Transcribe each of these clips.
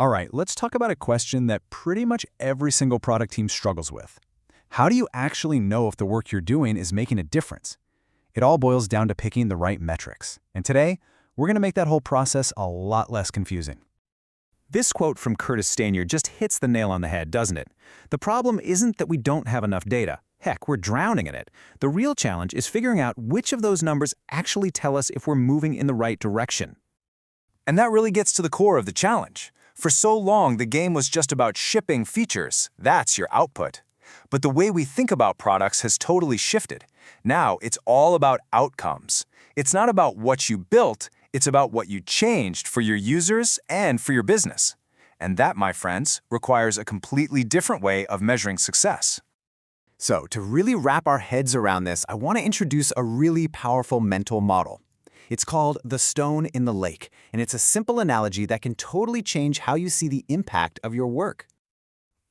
All right, let's talk about a question that pretty much every single product team struggles with. How do you actually know if the work you're doing is making a difference? It all boils down to picking the right metrics. And today, we're going to make that whole process a lot less confusing. This quote from Curtis Stanier just hits the nail on the head, doesn't it? The problem isn't that we don't have enough data. Heck, we're drowning in it. The real challenge is figuring out which of those numbers actually tell us if we're moving in the right direction. And that really gets to the core of the challenge. For so long, the game was just about shipping features. That's your output. But the way we think about products has totally shifted. Now, it's all about outcomes. It's not about what you built, it's about what you changed for your users and for your business. And that, my friends, requires a completely different way of measuring success. So, to really wrap our heads around this, I want to introduce a really powerful mental model. It's called the stone in the lake, and it's a simple analogy that can totally change how you see the impact of your work.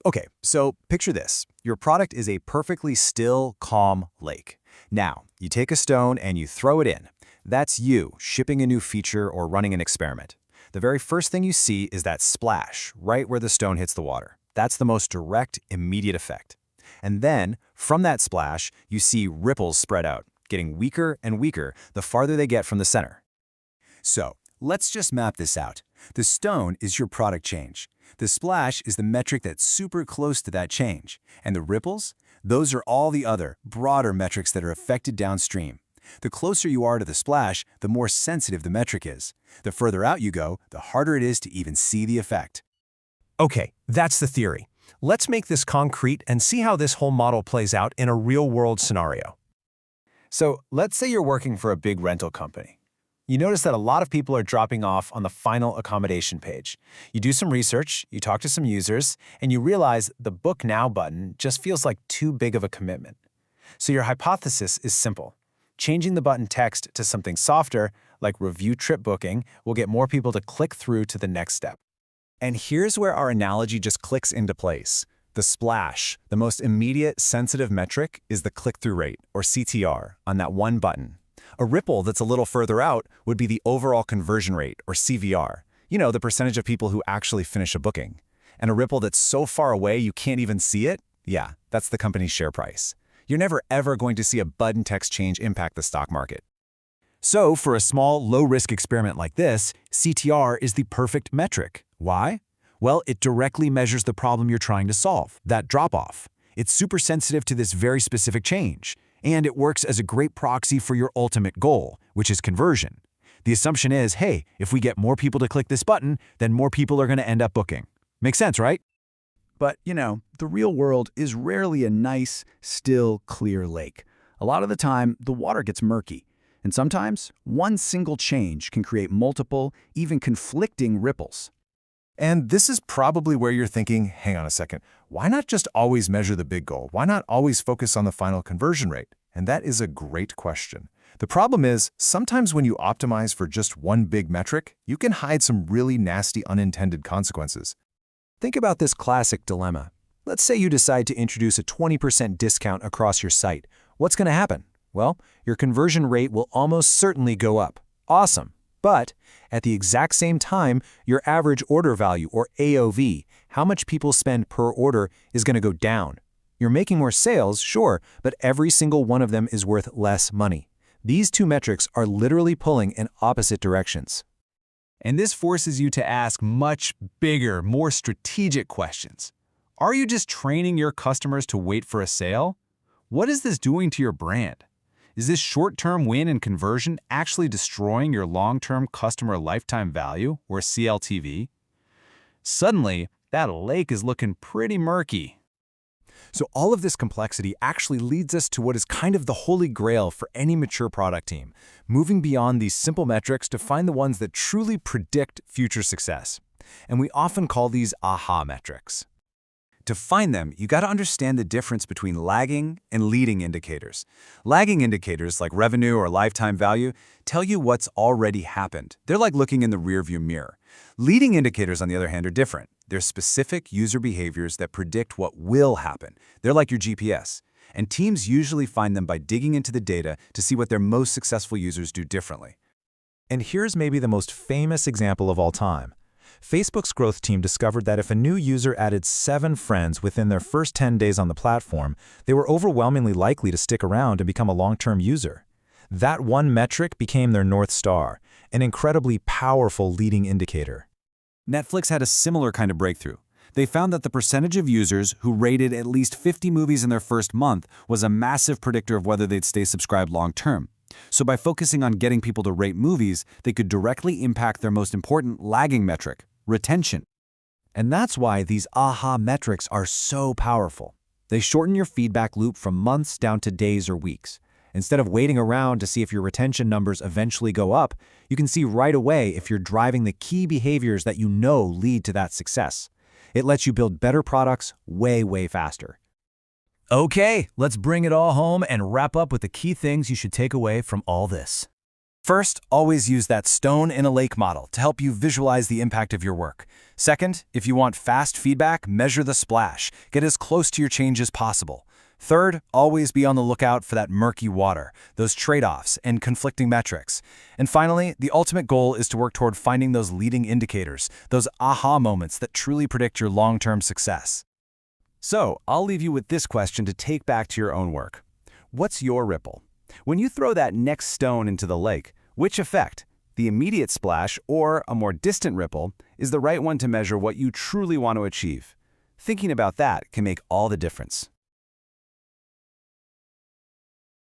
Okay, so picture this. Your product is a perfectly still, calm lake. Now, you take a stone and you throw it in. That's you shipping a new feature or running an experiment. The very first thing you see is that splash right where the stone hits the water. That's the most direct, immediate effect. And then, from that splash, you see ripples spread out, getting weaker and weaker the farther they get from the center. So, let's just map this out. The stone is your product change. The splash is the metric that's super close to that change. And the ripples? Those are all the other, broader metrics that are affected downstream. The closer you are to the splash, the more sensitive the metric is. The further out you go, the harder it is to even see the effect. Okay, that's the theory. Let's make this concrete and see how this whole model plays out in a real-world scenario. So, let's say you're working for a big rental company. You notice that a lot of people are dropping off on the final accommodation page. You do some research, you talk to some users, and you realize the Book Now button just feels like too big of a commitment. So your hypothesis is simple. Changing the button text to something softer, like Review Trip Booking, will get more people to click through to the next step. And here's where our analogy just clicks into place. The splash, the most immediate, sensitive metric, is the click-through rate, or CTR, on that one button. A ripple that's a little further out would be the overall conversion rate, or CVR. You know, the percentage of people who actually finish a booking. And a ripple that's so far away you can't even see it? Yeah, that's the company's share price. You're never ever going to see a button text change impact the stock market. So, for a small, low-risk experiment like this, CTR is the perfect metric. Why? Well, it directly measures the problem you're trying to solve, that drop-off. It's super sensitive to this very specific change, and it works as a great proxy for your ultimate goal, which is conversion. The assumption is, hey, if we get more people to click this button, then more people are going to end up booking. Makes sense, right? But, the real world is rarely a nice, still, clear lake. A lot of the time, the water gets murky. And sometimes, one single change can create multiple, even conflicting ripples. And this is probably where you're thinking, hang on a second, why not just always measure the big goal? Why not always focus on the final conversion rate? And that is a great question. The problem is, sometimes when you optimize for just one big metric, you can hide some really nasty unintended consequences. Think about this classic dilemma. Let's say you decide to introduce a 20% discount across your site. What's going to happen? Well, your conversion rate will almost certainly go up. Awesome. But at the exact same time, your average order value, or AOV, how much people spend per order, is going to go down. You're making more sales, sure, but every single one of them is worth less money. These two metrics are literally pulling in opposite directions. And this forces you to ask much bigger, more strategic questions. Are you just training your customers to wait for a sale? What is this doing to your brand? Is this short-term win and conversion actually destroying your long-term customer lifetime value, or CLTV? Suddenly, that lake is looking pretty murky. So all of this complexity actually leads us to what is kind of the holy grail for any mature product team, moving beyond these simple metrics to find the ones that truly predict future success. And we often call these aha metrics. To find them, you got to understand the difference between lagging and leading indicators. Lagging indicators, like revenue or lifetime value, tell you what's already happened. They're like looking in the rearview mirror. Leading indicators, on the other hand, are different. They're specific user behaviors that predict what will happen. They're like your GPS. And teams usually find them by digging into the data to see what their most successful users do differently. And here's maybe the most famous example of all time. Facebook's growth team discovered that if a new user added 7 friends within their first 10 days on the platform, they were overwhelmingly likely to stick around and become a long-term user. That one metric became their North Star, an incredibly powerful leading indicator. Netflix had a similar kind of breakthrough. They found that the percentage of users who rated at least 50 movies in their first month was a massive predictor of whether they'd stay subscribed long-term. So by focusing on getting people to rate movies, they could directly impact their most important lagging metric, retention. And that's why these aha metrics are so powerful. They shorten your feedback loop from months down to days or weeks. Instead of waiting around to see if your retention numbers eventually go up, you can see right away if you're driving the key behaviors that you know lead to that success. It lets you build better products way faster. Okay, let's bring it all home and wrap up with the key things you should take away from all this. First, always use that stone in a lake model to help you visualize the impact of your work. Second, if you want fast feedback, measure the splash. Get as close to your change as possible. Third, always be on the lookout for that murky water, those trade-offs and conflicting metrics. And finally, the ultimate goal is to work toward finding those leading indicators, those aha moments that truly predict your long-term success. So, I'll leave you with this question to take back to your own work. What's your ripple? When you throw that next stone into the lake, which effect, the immediate splash or a more distant ripple, is the right one to measure what you truly want to achieve? Thinking about that can make all the difference.